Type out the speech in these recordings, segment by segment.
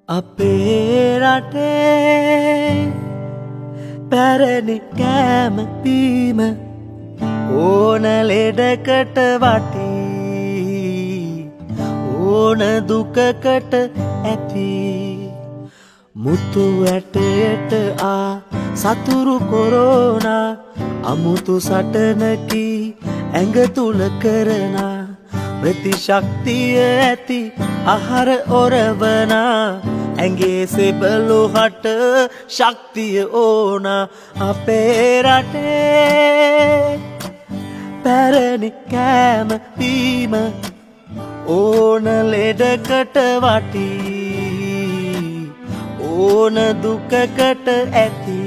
අපේ රටේ පැරණි කෑම බීම ඕන ලෙඩකට වටී ඕන දුකකට ඇති මුතු ඇටයට ආ සතුරු කොරෝනා අමුතු සටනකි ඇඟ තුල කරනා ප්‍රතිශක්තිය ඇති ආහාර ඔරවනා ඇඟේ සෙබළුහට ශක්තිය ඕන අපේ රටේ පැරණි කෑම බීම ඕන ලෙඩකට වටී ඕන දුකකට ඇති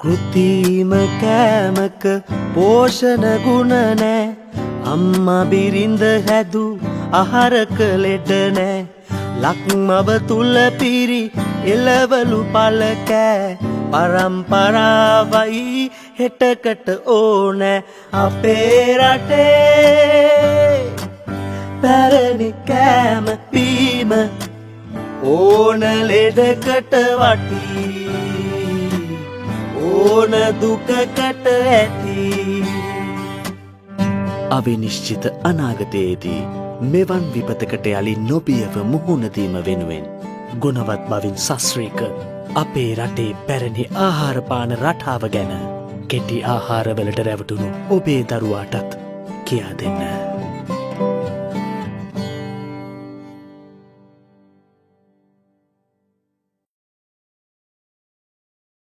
කෘතිම කෑමක පෝෂණ ගුණ නෑ අම්මා බිරිඳ හැදු ආහාරක ලෙඩ නෑ ලක්මව තුල පිරි එළවලු පල කෑ පරම්පරාවයි හෙටකට ඕන අපේ රටේ පැරණි කෑම බීම ඕන ලෙඩකට වටී ඕන දුකකට ඇති අවිනිශ්චිත අනාගතයේදී මෙවන් විපතකට යලි නොබියව මුහුණ දීම වෙනුවෙන් ගුණවත් බවින් සස්ත්‍රීක අපේ රටේ පැරණි ආහාර පාන රටාව ගැන කෙටි ආහාරවලට රැවටුණු ඔබේ දරුවාටත් කියා දෙන්න.